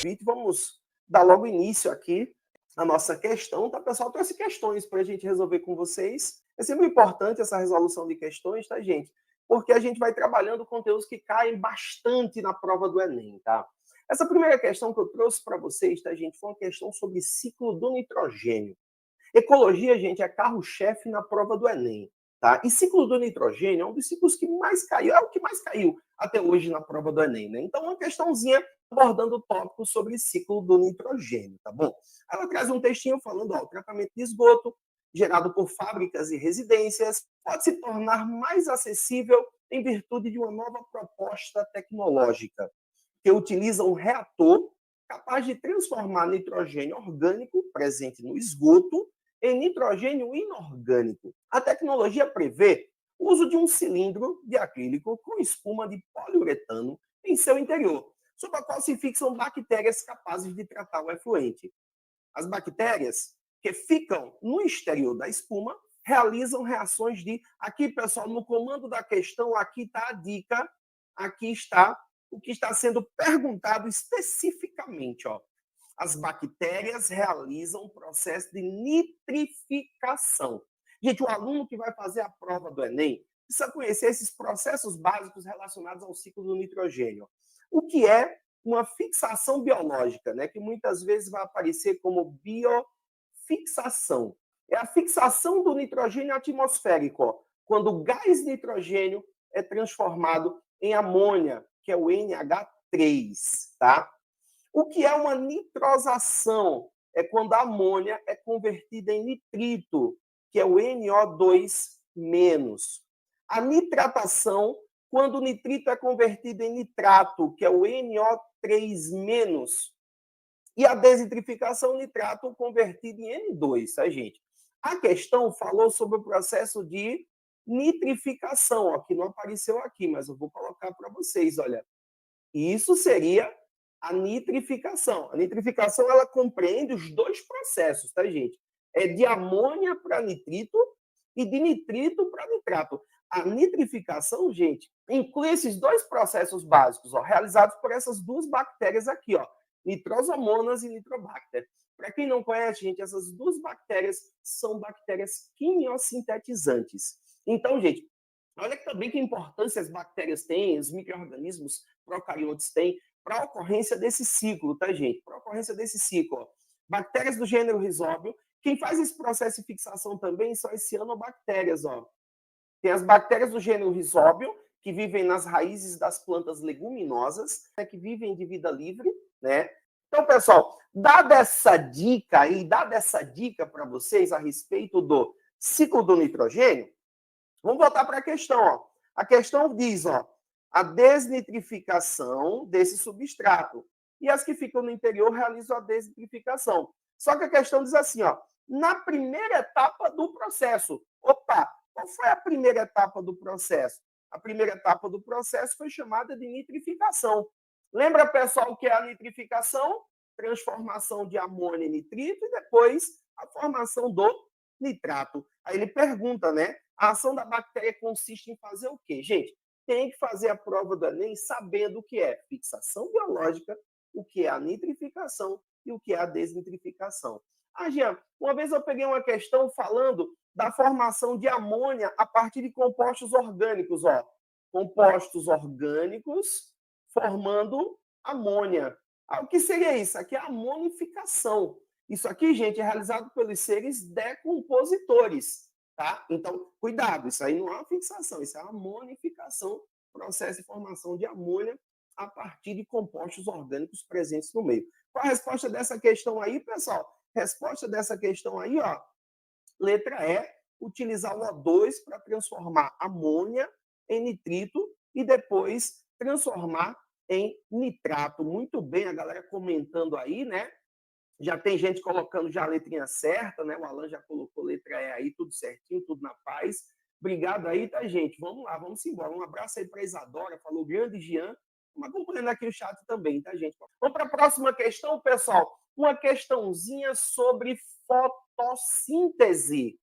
convite, vamos dar logo início aqui à nossa questão, tá, pessoal? Trouxe questões para a gente resolver com vocês. É sempre importante essa resolução de questões, tá, gente? Porque a gente vai trabalhando conteúdos que caem bastante na prova do Enem, tá? Essa primeira questão que eu trouxe para vocês, tá, gente, foi uma questão sobre ciclo do nitrogênio. Ecologia, gente, é carro-chefe na prova do Enem, tá? E ciclo do nitrogênio é um dos ciclos que mais caiu, é o que mais caiu até hoje na prova do Enem, né? Então, uma questãozinha abordando o tópico sobre ciclo do nitrogênio, tá bom? Ela traz um textinho falando, ó, o tratamento de esgoto gerado por fábricas e residências pode se tornar mais acessível em virtude de uma nova proposta tecnológica que utiliza um reator capaz de transformar nitrogênio orgânico presente no esgoto em nitrogênio inorgânico. A tecnologia prevê o uso de um cilindro de acrílico com espuma de poliuretano em seu interior, sob a qual se fixam bactérias capazes de tratar o efluente. As bactérias que ficam no exterior da espuma realizam reações de... Aqui, pessoal, no comando da questão, aqui está a dica, aqui está o que está sendo perguntado especificamente, ó. As bactérias realizam um processo de nitrificação. Gente, o aluno que vai fazer a prova do Enem precisa conhecer esses processos básicos relacionados ao ciclo do nitrogênio. O que é uma fixação biológica, né, que muitas vezes vai aparecer como biofixação. É a fixação do nitrogênio atmosférico, ó, quando o gás nitrogênio é transformado em amônia, que é o NH3, tá? O que é uma nitrosação? É quando a amônia é convertida em nitrito, que é o NO2-. A nitratação, quando o nitrito é convertido em nitrato, que é o NO3-. E a desitrificação, nitrato convertido em N2, tá, gente? A questão falou sobre o processo de nitrificação, ó, que não apareceu aqui, mas eu vou colocar para vocês, olha. Isso seria a nitrificação. A nitrificação, ela compreende os dois processos, tá, gente? É de amônia para nitrito e de nitrito para nitrato. A nitrificação, gente, inclui esses dois processos básicos, ó, realizados por essas duas bactérias aqui, ó, nitrosomonas e nitrobacter. Para quem não conhece, gente, essas duas bactérias são bactérias quimiosintetizantes. Então, gente, olha também que importância as bactérias têm, os micro-organismos procariotes têm para a ocorrência desse ciclo, tá, gente? Para a ocorrência desse ciclo, ó. Bactérias do gênero Rhizóbio. Quem faz esse processo de fixação também são as cianobactérias, ó. Tem as bactérias do gênero Rhizóbio, que vivem nas raízes das plantas leguminosas, né, que vivem de vida livre, né? Então, pessoal, dada essa dica para vocês a respeito do ciclo do nitrogênio, vamos voltar para a questão, ó. A questão diz, ó, a desnitrificação desse substrato. E as que ficam no interior realizam a desnitrificação. Só que a questão diz assim, ó, na primeira etapa do processo. Opa, qual foi a primeira etapa do processo? A primeira etapa do processo foi chamada de nitrificação. Lembra, pessoal, o que é a nitrificação? Transformação de amônia em nitrito e depois a formação do nitrato. Aí ele pergunta, né? A ação da bactéria consiste em fazer o quê? Gente, tem que fazer a prova do Enem sabendo o que é fixação biológica, o que é a nitrificação e o que é a desnitrificação. Ah, Jean, uma vez eu peguei uma questão falando da formação de amônia a partir de compostos orgânicos, ó. Compostos orgânicos formando amônia. Ah, o que seria isso? Aqui é a amonificação. Isso aqui, gente, é realizado pelos seres decompositores, tá? Então, cuidado, isso aí não é uma fixação, isso é uma amonificação, processo de formação de amônia a partir de compostos orgânicos presentes no meio. Qual a resposta dessa questão aí, pessoal? Resposta dessa questão aí, ó, letra E, utilizar o O2 para transformar amônia em nitrito e depois transformar em nitrato. Muito bem, a galera comentando aí, né? Já tem gente colocando já a letrinha certa, né? O Alan já colocou letra E aí, tudo certinho, tudo na paz. Obrigado aí, tá, gente? Vamos lá, vamos embora. Um abraço aí para a Isadora, falou grande Jean. Vamos acompanhando aqui o chat também, tá, gente? Vamos para a próxima questão, pessoal. Uma questãozinha sobre fotossíntese.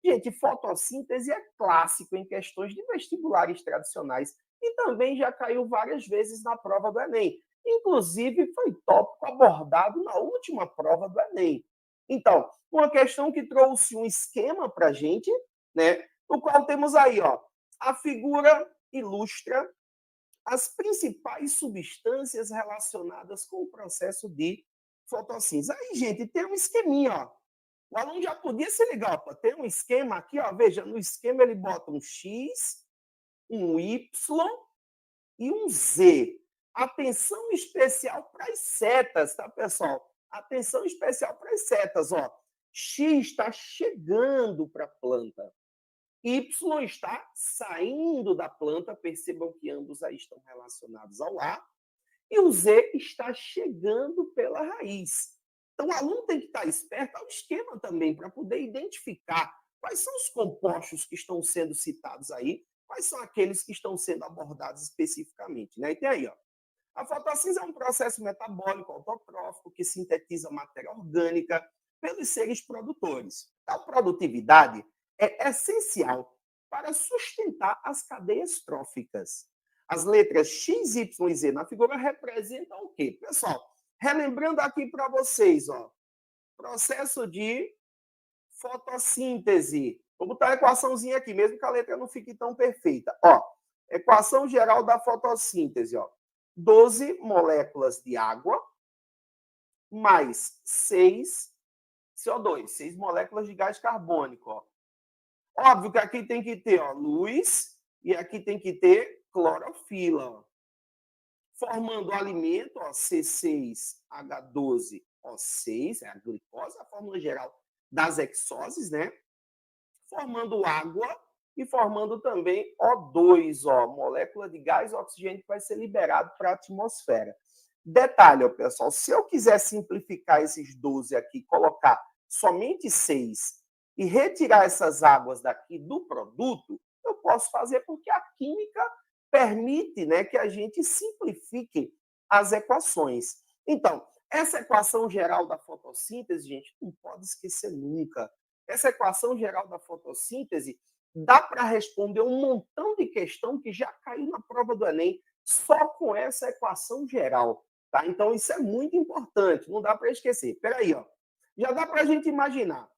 Gente, fotossíntese é clássico em questões de vestibulares tradicionais e também já caiu várias vezes na prova do Enem. inclusive foi tópico abordado na última prova do Enem. Então, uma questão que trouxe um esquema para a gente, né, no qual temos aí, ó, a figura ilustra as principais substâncias relacionadas com o processo de fotossíntese. Aí, gente, tem um esqueminha, ó. O aluno já podia se ligar, ó, tem um esquema aqui, ó, veja, no esquema ele bota um X, um Y e um Z. Atenção especial para as setas, tá, pessoal? Atenção especial para as setas, ó. X está chegando para a planta. Y está saindo da planta, percebam que ambos aí estão relacionados ao ar. E o Z está chegando pela raiz. Então, o aluno tem que estar esperto ao esquema também, para poder identificar quais são os compostos que estão sendo citados aí, quais são aqueles que estão sendo abordados especificamente. Né? E tem aí, ó, a fotossíntese é um processo metabólico autotrófico que sintetiza matéria orgânica pelos seres produtores. Tal produtividade é essencial para sustentar as cadeias tróficas. As letras X, Y e Z na figura representam o quê? Pessoal, relembrando aqui para vocês, ó, processo de fotossíntese. Vou botar a equaçãozinha aqui, mesmo que a letra não fique tão perfeita. Ó, equação geral da fotossíntese, ó. 12 moléculas de água mais 6 CO2, 6 moléculas de gás carbônico, ó. Óbvio que aqui tem que ter, ó, luz e aqui tem que ter clorofila, ó. Formando o alimento, ó, C6H12O6, é a glicose, a fórmula geral das hexoses, né? Formando água e formando também O2, ó, molécula de gás oxigênio que vai ser liberado para a atmosfera. Detalhe, ó, pessoal, se eu quiser simplificar esses 12 aqui, colocar somente 6 e retirar essas águas daqui do produto, eu posso fazer porque a química permite, né, que a gente simplifique as equações. Então, essa equação geral da fotossíntese, gente, não pode esquecer nunca. Essa equação geral da fotossíntese dá para responder um montão de questão que já caiu na prova do Enem só com essa equação geral. Tá? Então, isso é muito importante, não dá para esquecer. Espera aí, ó. Já dá para a gente imaginar.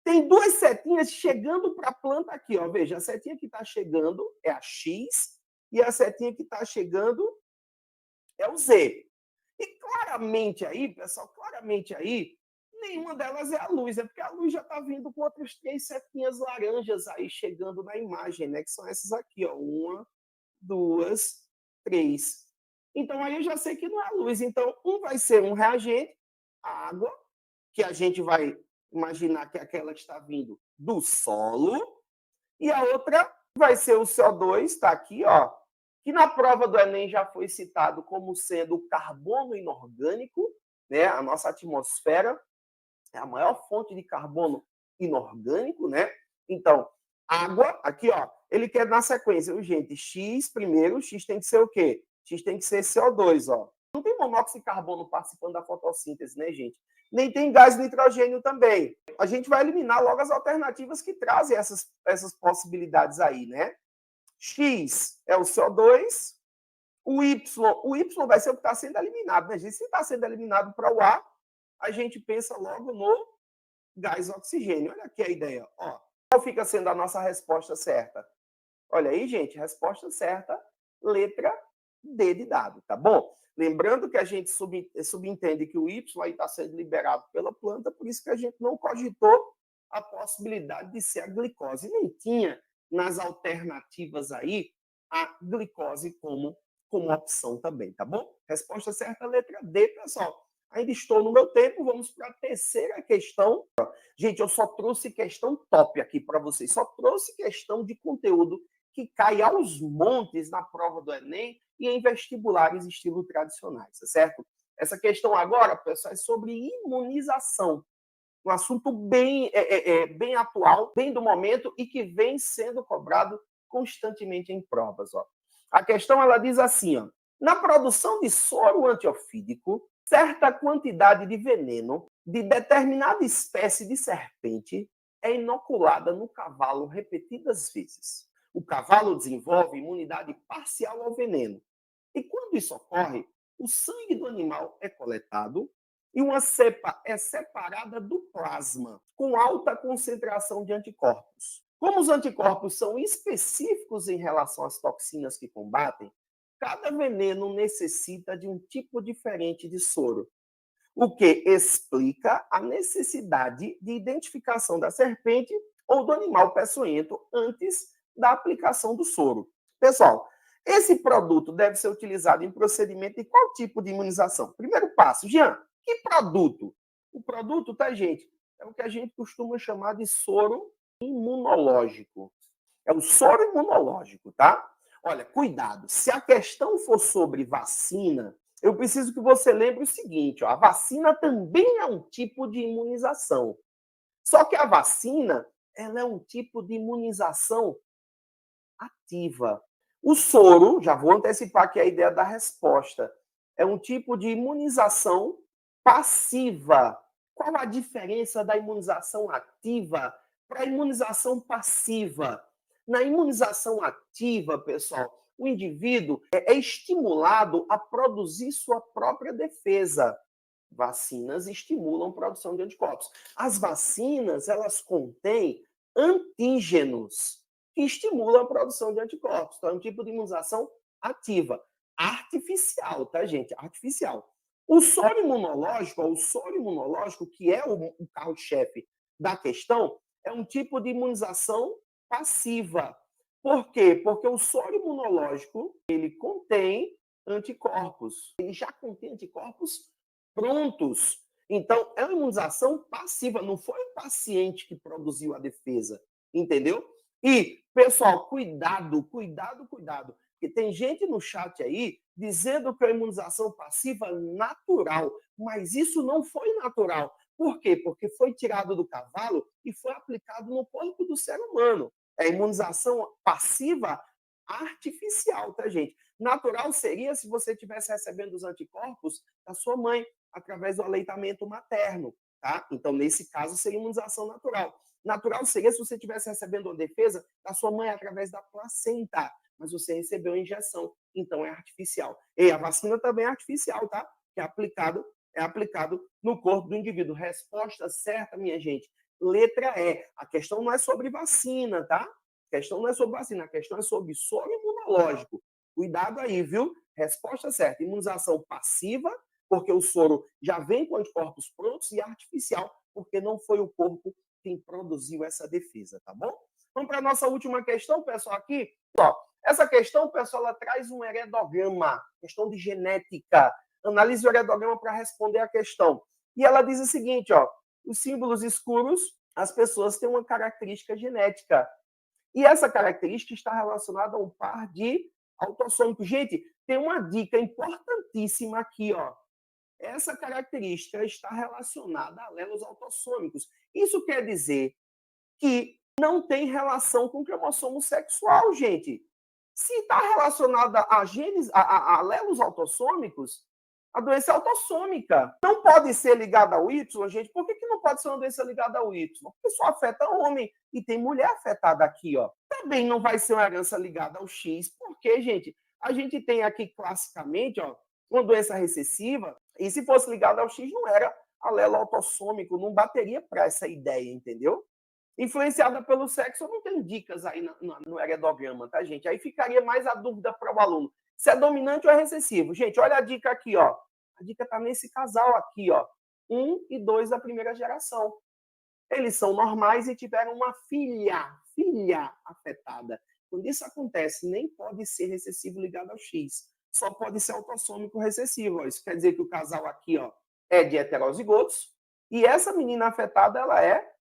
Tem duas setinhas chegando para a planta aqui, ó. Veja, a setinha que está chegando é a X e a setinha que está chegando é o Z. E claramente aí, pessoal, claramente aí, nenhuma delas é a luz, é porque a luz já está vindo com outras 3 setinhas laranjas aí chegando na imagem, né? Que são essas aqui, ó. 1, 2, 3. Então aí eu já sei que não é a luz. Então, um vai ser um reagente, a água, que a gente vai imaginar que é aquela que está vindo do solo, e a outra vai ser o CO2, está aqui, ó, que na prova do Enem já foi citado como sendo o carbono inorgânico, né? A nossa atmosfera é a maior fonte de carbono inorgânico, né? Então, água, aqui, ó, ele quer na sequência, gente, X primeiro, X tem que ser o quê? X tem que ser CO2, ó. Não tem monóxido de carbono participando da fotossíntese, né, gente? Nem tem gás nitrogênio também. A gente vai eliminar logo as alternativas que trazem essas possibilidades aí, né? X é o CO2, o Y vai ser o que está sendo eliminado, né, gente? Se está sendo eliminado para o ar, a gente pensa logo no gás oxigênio. Olha aqui a ideia, ó. Qual fica sendo a nossa resposta certa? Olha aí, gente, resposta certa, letra D de dado, tá bom? Lembrando que a gente subentende que o Y aí está sendo liberado pela planta, por isso que a gente não cogitou a possibilidade de ser a glicose. Nem tinha nas alternativas aí a glicose como opção também, tá bom? Resposta certa, letra D, pessoal. Ainda estou no meu tempo, vamos para a terceira questão. Gente, eu só trouxe questão top aqui para vocês, só trouxe questão de conteúdo que cai aos montes na prova do Enem e em vestibulares estilo tradicionais, tá certo? Essa questão agora, pessoal, é sobre imunização. Um assunto bem atual, bem do momento e que vem sendo cobrado constantemente em provas. Ó. A questão ela diz assim: ó, na produção de soro antiofídico, certa quantidade de veneno de determinada espécie de serpente é inoculada no cavalo repetidas vezes. O cavalo desenvolve imunidade parcial ao veneno. E quando isso ocorre, o sangue do animal é coletado e uma cepa é separada do plasma, com alta concentração de anticorpos. Como os anticorpos são específicos em relação às toxinas que combatem, cada veneno necessita de um tipo diferente de soro, o que explica a necessidade de identificação da serpente ou do animal peçonhento antes da aplicação do soro. Pessoal, esse produto deve ser utilizado em procedimento de qual tipo de imunização? Primeiro passo, Jean, que produto? O produto, tá, gente? É o que a gente costuma chamar de soro imunológico. É o soro imunológico, tá? Olha, cuidado. Se a questão for sobre vacina, eu preciso que você lembre o seguinte, ó, a vacina também é um tipo de imunização. Só que a vacina, ela é um tipo de imunização ativa. O soro, já vou antecipar aqui a ideia da resposta, é um tipo de imunização passiva. Qual a diferença da imunização ativa para a imunização passiva? Na imunização ativa, pessoal, o indivíduo é estimulado a produzir sua própria defesa. Vacinas estimulam a produção de anticorpos. As vacinas, elas contêm antígenos que estimulam a produção de anticorpos. Então, é um tipo de imunização ativa, artificial, tá, gente? Artificial. O soro imunológico, que é o carro-chefe da questão, é um tipo de imunização passiva. Por quê? Porque o soro imunológico, ele contém anticorpos. Ele já contém anticorpos prontos. Então, é uma imunização passiva, não foi o paciente que produziu a defesa, entendeu? E, pessoal, cuidado, porque tem gente no chat aí dizendo que é uma imunização passiva natural, mas isso não foi natural. Por quê? Porque foi tirado do cavalo e foi aplicado no corpo do ser humano. É imunização passiva artificial, tá, gente? Natural seria se você estivesse recebendo os anticorpos da sua mãe, através do aleitamento materno, tá? Então, nesse caso, seria imunização natural. Natural seria se você estivesse recebendo uma defesa da sua mãe através da placenta, mas você recebeu a injeção, então é artificial. E a vacina também é artificial, tá? Que é aplicado no corpo do indivíduo. Resposta certa, minha gente. Letra E. A questão não é sobre vacina, tá? A questão não é sobre vacina, a questão é sobre soro imunológico. Cuidado aí, viu? Resposta certa. Imunização passiva, porque o soro já vem com anticorpos prontos, e artificial, porque não foi o corpo quem produziu essa defesa, tá bom? Vamos para a nossa última questão, pessoal, aqui. Ó, essa questão, pessoal, ela traz um heredograma, questão de genética. Analise o heredograma para responder a questão. E ela diz o seguinte, ó, os símbolos escuros, as pessoas têm uma característica genética. E essa característica está relacionada a um par de autossômicos. Gente, tem uma dica importantíssima aqui, ó. Essa característica está relacionada a alelos autossômicos. Isso quer dizer que não tem relação com cromossomo sexual, gente. Se está relacionada a genes, a alelos autossômicos, a doença é autossômica. Não pode ser ligada ao Y, gente. Por que não pode ser uma doença ligada ao Y? Porque só afeta homem e tem mulher afetada aqui, ó. Também não vai ser uma herança ligada ao X, porque, gente, a gente tem aqui classicamente, ó, uma doença recessiva, e se fosse ligada ao X, não era alelo autossômico, não bateria para essa ideia, entendeu? Influenciada pelo sexo, eu não tenho dicas aí no heredograma, tá, gente? Aí ficaria mais a dúvida para o aluno. Se é dominante ou é recessivo. Gente, olha a dica aqui, ó. A dica está nesse casal aqui, ó. 1 e 2 da primeira geração. Eles são normais e tiveram uma filha afetada. Quando isso acontece, nem pode ser recessivo ligado ao X. Só pode ser autossômico recessivo. Ó. Isso quer dizer que o casal aqui, ó, é de heterozigotos e essa menina afetada, ela é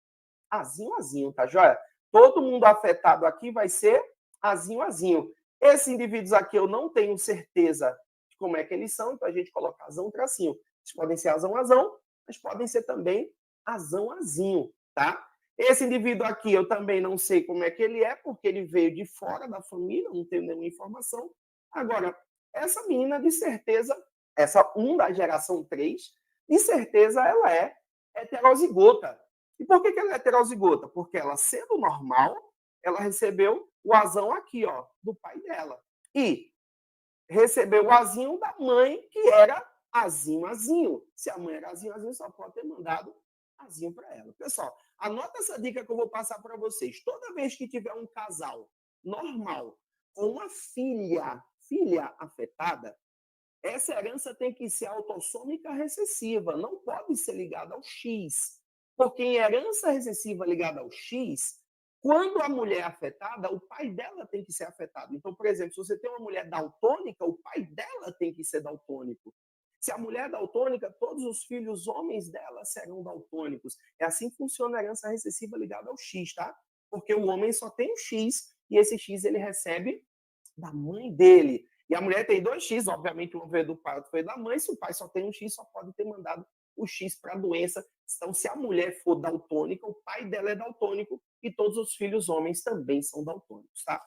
azinho, tá joia? Todo mundo afetado aqui vai ser azinho. Esses indivíduos aqui eu não tenho certeza de como é que eles são, então a gente coloca azão, tracinho. Eles podem ser azão, mas podem ser também azinho, tá? Esse indivíduo aqui eu também não sei como é que ele é, porque ele veio de fora da família, não tenho nenhuma informação. Agora, essa menina, de certeza, essa 1 da geração 3, de certeza ela é heterozigota. E por que ela é heterozigota? Porque ela, sendo normal, ela recebeu o azão aqui, ó, do pai dela. E recebeu o azinho da mãe, que era azinho, azinho. Se a mãe era azinho, azinho, só pode ter mandado azinho para ela. Pessoal, anota essa dica que eu vou passar para vocês. Toda vez que tiver um casal normal com uma filha afetada, essa herança tem que ser autossômica recessiva, não pode ser ligada ao X. Porque em herança recessiva ligada ao X, quando a mulher é afetada, o pai dela tem que ser afetado. Então, por exemplo, se você tem uma mulher daltônica, o pai dela tem que ser daltônico. Se a mulher é daltônica, todos os filhos homens dela serão daltônicos. É assim que funciona a herança recessiva ligada ao X, tá? Porque o homem só tem o X e esse X ele recebe da mãe dele. E a mulher tem 2X, obviamente, um veio do pai, outro veio da mãe. Se o pai só tem um X, só pode ter mandado o X para a doença. Então, se a mulher for daltônica, o pai dela é daltônico e todos os filhos homens também são daltônicos, tá?